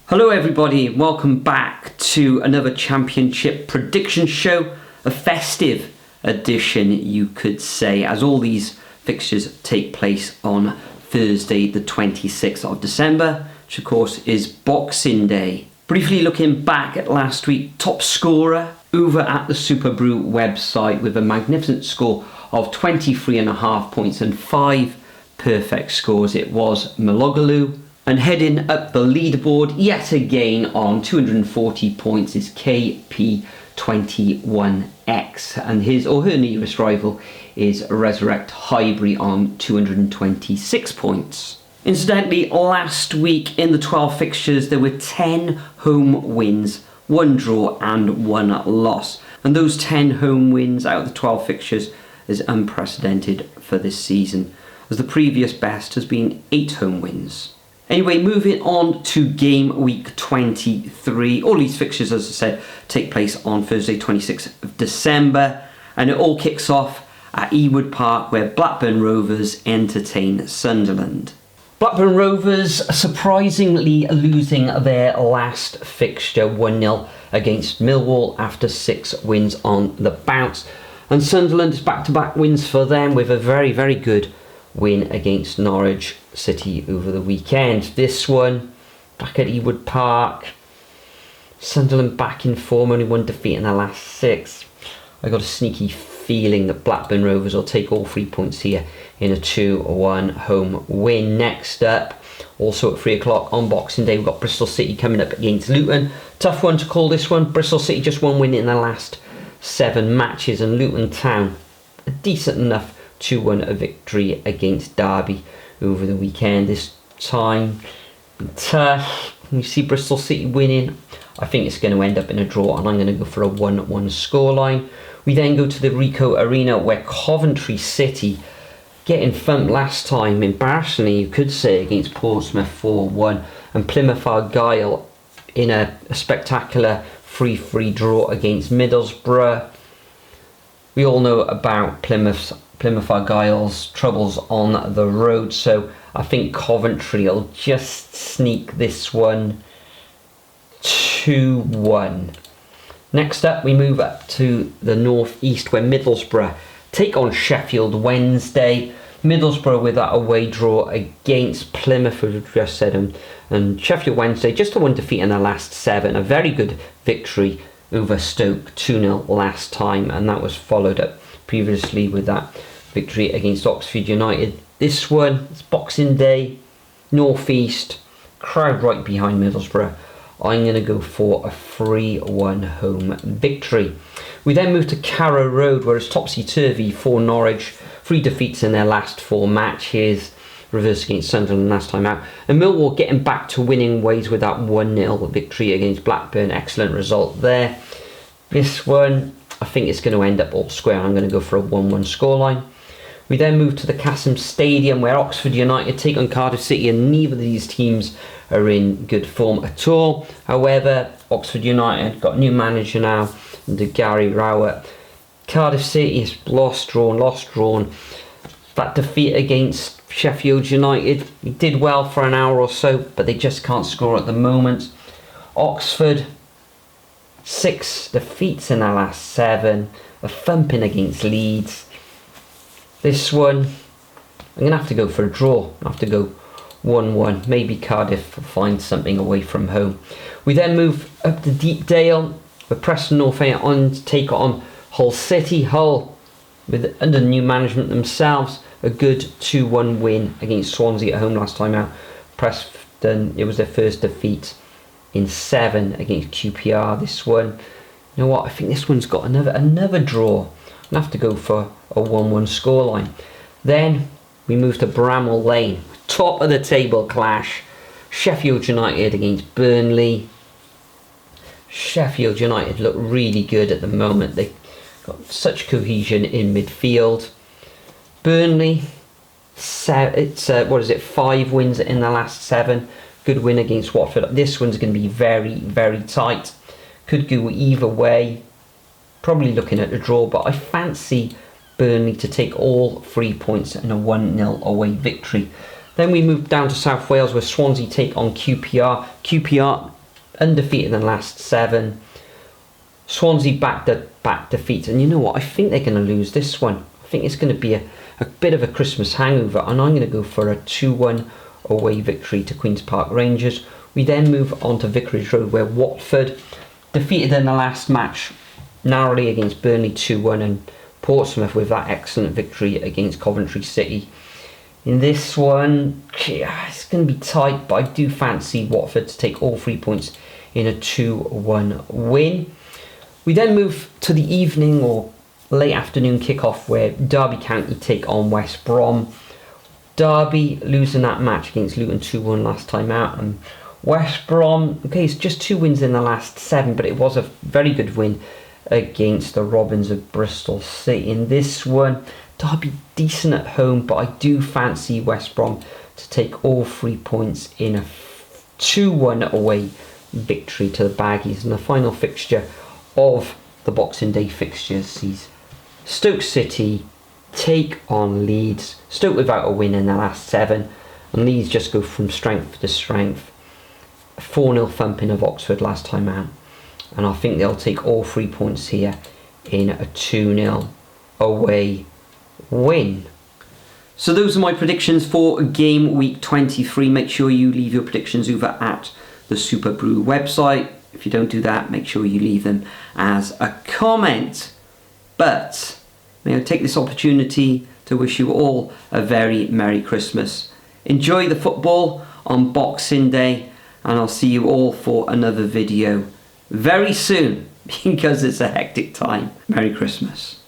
Hello everybody, welcome back to another championship prediction show, a festive edition you could say, as all these fixtures take place on Thursday the 26th of December, which of course is Boxing Day. Briefly looking back at last week, top scorer over at the Superbru website with a magnificent score of 23.5 points and 5 perfect scores, it was Malogaloo. And heading up the leaderboard yet again on 240 points is KP21X, and his or her nearest rival is Resurrect Highbury on 226 points. Incidentally, last week in the 12 fixtures there were 10 home wins, 1 draw and 1 loss, and those 10 home wins out of the 12 fixtures is unprecedented for this season, as the previous best has been 8 home wins. Anyway, moving on to game week 23. All these fixtures, as I said, take place on Thursday 26th of December, and it all kicks off at Ewood Park, where Blackburn Rovers entertain Sunderland. Blackburn Rovers surprisingly losing their last fixture 1-0 against Millwall after 6 wins on the bounce, and Sunderland's back-to-back wins for them with a very, very good win against Norwich City over the weekend. This one back at Ewood Park, Sunderland back in form, only 1 defeat in their last 6. I got a sneaky feeling that Blackburn Rovers will take all 3 points here in a 2-1 home win. Next up, also at 3 o'clock on Boxing Day, we've got Bristol City coming up against Luton. Tough one to call this one. Bristol City just 1 win in their last 7 matches, and Luton Town a decent enough 2-1 victory against Derby over the weekend. This time tough. You see Bristol City winning. I think it's going to end up in a draw, and I'm going to go for a 1-1 scoreline. We then go to the Ricoh Arena, where Coventry City getting thumped last time, embarrassingly you could say, against Portsmouth 4-1, and Plymouth Argyle in a spectacular 3-3 draw against Middlesbrough. We all know about Plymouth Argyle's troubles on the road, so I think Coventry will just sneak this one 2-1. Next up, we move up to the northeast, where Middlesbrough take on Sheffield Wednesday. Middlesbrough with that away draw against Plymouth, as we've just said, and Sheffield Wednesday just a 1 defeat in their last 7. A very good victory over Stoke 2-0 last time, and that was followed up previously with that victory against Oxford United. This one, it's Boxing Day, northeast, crowd right behind Middlesbrough. I'm going to go for a 3-1 home victory. We then move to Carrow Road, where it's topsy-turvy for Norwich. 3 defeats in their last 4 matches, reverse against Sunderland last time out. And Millwall getting back to winning ways with that 1-0 victory against Blackburn. Excellent result there. This one, I think it's going to end up all square. I'm going to go for a 1-1 scoreline. We then move to the Cassim Stadium, where Oxford United take on Cardiff City, and neither of these teams are in good form at all. However, Oxford United got a new manager now under Gary Rowett. Cardiff City is lost, drawn. That defeat against Sheffield United, he did well for an hour or so, but they just can't score at the moment. Oxford, 6 defeats in their last 7, a thumping against Leeds. This one, I'm going to have to go for a draw. I have to go 1-1. Maybe Cardiff will find something away from home. We then move up to Deepdale, where Preston North End on to take on Hull City. Hull, with under new management themselves, a good 2-1 win against Swansea at home last time out. Preston, it was their first defeat in 7 against QPR. This one, you know what, I think this one's got another draw. I'm going to have to go for a 1-1 scoreline. Then we move to Bramall Lane, top of the table clash. Sheffield United against Burnley. Sheffield United look really good at the moment. They've got such cohesion in midfield. Burnley, it's 5 wins in the last 7. Good win against Watford. This one's going to be very, very tight. Could go either way. Probably looking at a draw, but I fancy Burnley to take all 3 points in a 1-0 away victory. Then we move down to South Wales, where Swansea take on QPR. QPR undefeated in the last 7. Swansea back defeat, and you know what? I think they're going to lose this one. I think it's going to be a bit of a Christmas hangover, and I'm going to go for a 2-1 away victory to Queen's Park Rangers. We then move on to Vicarage Road, where Watford defeated in the last match narrowly against Burnley 2-1, and Portsmouth with that excellent victory against Coventry City. In this one, it's going to be tight, but I do fancy Watford to take all 3 points in a 2-1 win. We then move to the evening or late afternoon kickoff, where Derby County take on West Brom. Derby losing that match against Luton 2-1 last time out, and West Brom, okay, it's just 2 wins in the last 7, but it was a very good win against the Robins of Bristol City. In this one, Derby decent at home, but I do fancy West Brom to take all 3 points in a 2-1 away victory to the Baggies. And the final fixture of the Boxing Day fixtures sees Stoke City take on Leeds. Stoke without a win in the last 7, and Leeds just go from strength to strength. 4-0 thumping of Oxford last time out, and I think they'll take all 3 points here in a 2-0 away win. So those are my predictions for game week 23. Make sure you leave your predictions over at the Superbru website. If you don't do that, make sure you leave them as a comment. But may I take this opportunity to wish you all a very Merry Christmas. Enjoy the football on Boxing Day, and I'll see you all for another video very soon, because it's a hectic time. Merry Christmas.